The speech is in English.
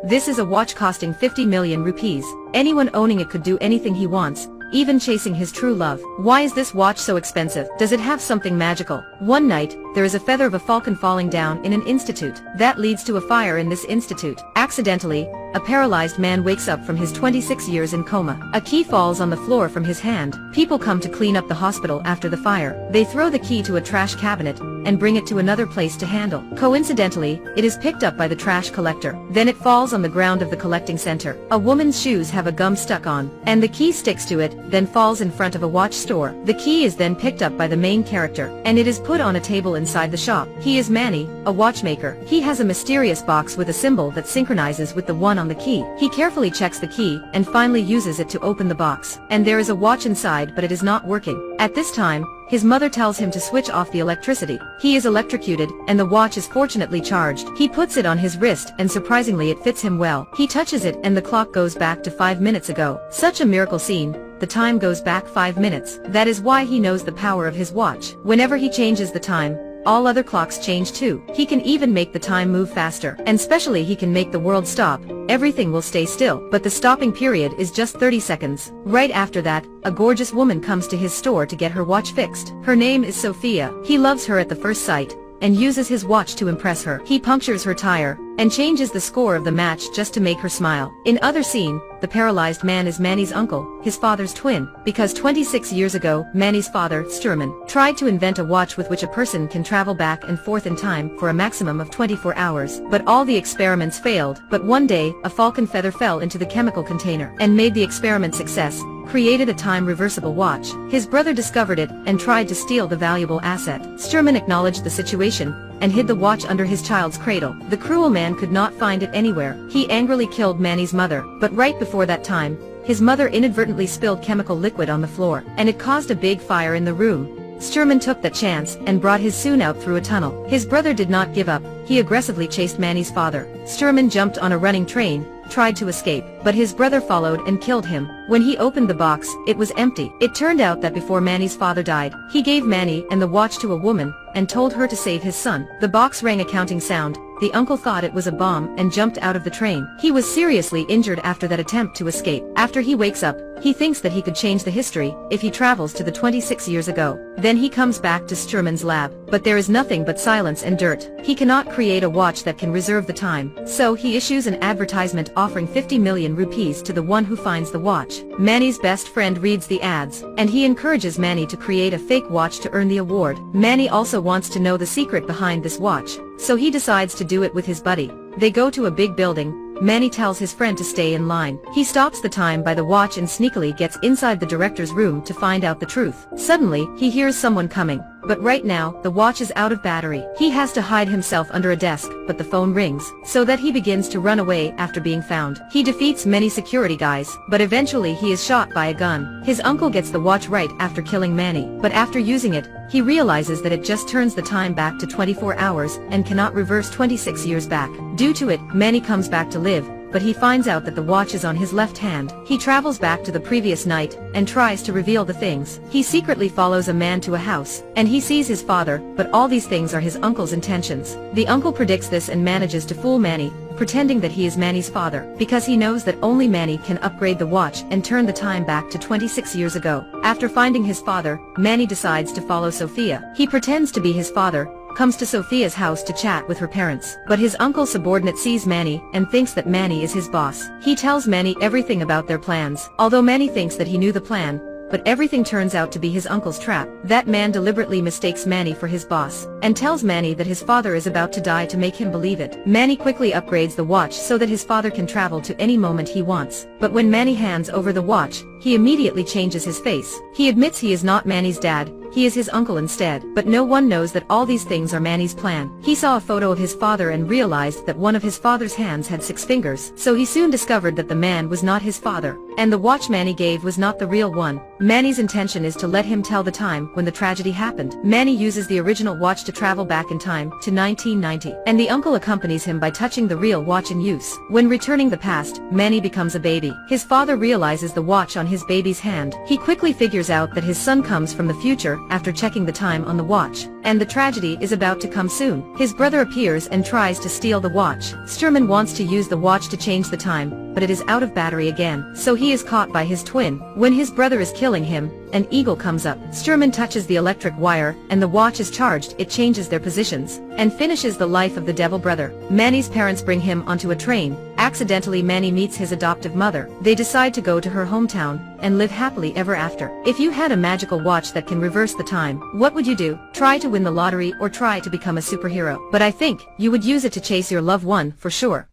This is a watch costing 50 million rupees. Anyone owning it could do anything he wants, even chasing his true love. Why is this watch so expensive? Does it have something magical? One night, there is a feather of a falcon falling down in an institute. That leads to a fire in this institute. Accidentally, a paralyzed man wakes up from his 26 years in coma. A key falls on the floor from his hand. People come to clean up the hospital after the fire. They throw the key to a trash cabinet and bring it to another place to handle. Coincidentally, it is picked up by the trash collector. Then it falls on the ground of the collecting center. A woman's shoes have a gum stuck on, and the key sticks to it, then falls in front of a watch store. The key is then picked up by the main character, and it is put on a table inside the shop. He is Manny, a watchmaker. He has a mysterious box with a symbol that synchronizes with the one on the key. He carefully checks the key, and finally uses it to open the box. And there is a watch inside, but it is not working. At this time, his mother tells him to switch off the electricity. He is electrocuted, and the watch is fortunately charged. He puts it on his wrist, and surprisingly it fits him well. He touches it, and the clock goes back to 5 minutes ago. Such a miracle scene. The time goes back 5 minutes. That is why he knows the power of his watch. Whenever he changes the time, all other clocks change too. He can even make the time move faster. And especially he can make the world stop. Everything will stay still, but the stopping period is just 30 seconds. Right after that, a gorgeous woman comes to his store to get her watch fixed. Her name is Sophia. He loves her at the first sight, and uses his watch to impress her. He punctures her tire, and changes the score of the match just to make her smile. In other scene, the paralyzed man is Manny's uncle, his father's twin, because 26 years ago, Manny's father, Sturman, tried to invent a watch with which a person can travel back and forth in time for a maximum of 24 hours. But all the experiments failed. But one day, a falcon feather fell into the chemical container, and made the experiment success, created a time-reversible watch. His brother discovered it, and tried to steal the valuable asset. Sturman acknowledged the situation, and hid the watch under his child's cradle. The cruel man could not find it anywhere. He angrily killed Manny's mother, but right before that time, his mother inadvertently spilled chemical liquid on the floor, and it caused a big fire in the room. Sturman took that chance, and brought his son out through a tunnel. His brother did not give up. He aggressively chased Manny's father. Sturman jumped on a running train, tried to escape, but his brother followed and killed him. When he opened the box, it was empty. It turned out that before Manny's father died, he gave Manny and the watch to a woman, and told her to save his son. The box rang a counting sound. The uncle thought it was a bomb and jumped out of the train. He was seriously injured after that attempt to escape. After he wakes up, he thinks that he could change the history if he travels to the 26 years ago. Then he comes back to Sturman's lab, but there is nothing but silence and dirt. He cannot create a watch that can reserve the time, so he issues an advertisement offering 50 million rupees to the one who finds the watch. Manny's best friend reads the ads, and he encourages Manny to create a fake watch to earn the award. Manny also wants to know the secret behind this watch, so he decides to do it with his buddy. They go to a big building. Manny tells his friend to stay in line. He stops the time by the watch and sneakily gets inside the director's room to find out the truth. Suddenly, he hears someone coming, but right now, the watch is out of battery. He has to hide himself under a desk, but the phone rings, so that he begins to run away after being found. He defeats many security guys, but eventually he is shot by a gun. His uncle gets the watch right after killing Manny, but after using it, he realizes that it just turns the time back to 24 hours and cannot reverse 26 years back. Due to it, Manny comes back to live, but he finds out that the watch is on his left hand. He travels back to the previous night, and tries to reveal the things. He secretly follows a man to a house, and he sees his father, but all these things are his uncle's intentions. The uncle predicts this and manages to fool Manny, pretending that he is Manny's father, because he knows that only Manny can upgrade the watch and turn the time back to 26 years ago. After finding his father, Manny decides to follow Sophia. He pretends to be his father, comes to Sophia's house to chat with her parents. But his uncle's subordinate sees Manny and thinks that Manny is his boss. He tells Manny everything about their plans. Although Manny thinks that he knew the plan, but everything turns out to be his uncle's trap. That man deliberately mistakes Manny for his boss, and tells Manny that his father is about to die to make him believe it. Manny quickly upgrades the watch so that his father can travel to any moment he wants. But when Manny hands over the watch, he immediately changes his face. He admits he is not Manny's dad, he is his uncle instead. But no one knows that all these things are Manny's plan. He saw a photo of his father and realized that one of his father's hands had 6 fingers, so he soon discovered that the man was not his father. And the watch Manny gave was not the real one. Manny's intention is to let him tell the time when the tragedy happened. Manny uses the original watch to travel back in time to 1990, and the uncle accompanies him by touching the real watch in use. When returning the past, Manny becomes a baby. His father realizes the watch on his baby's hand. He quickly figures out that his son comes from the future after checking the time on the watch, and the tragedy is about to come soon. His brother appears and tries to steal the watch. Sturman wants to use the watch to change the time, but it is out of battery again, so he is caught by his twin. When his brother is killing him, an eagle comes up. Sturman touches the electric wire, and the watch is charged. It changes their positions, and finishes the life of the devil brother. Manny's parents bring him onto a train. Accidentally, Manny meets his adoptive mother. They decide to go to her hometown, and live happily ever after. If you had a magical watch that can reverse the time, what would you do? Try to win the lottery or try to become a superhero? But I think you would use it to chase your loved one, for sure.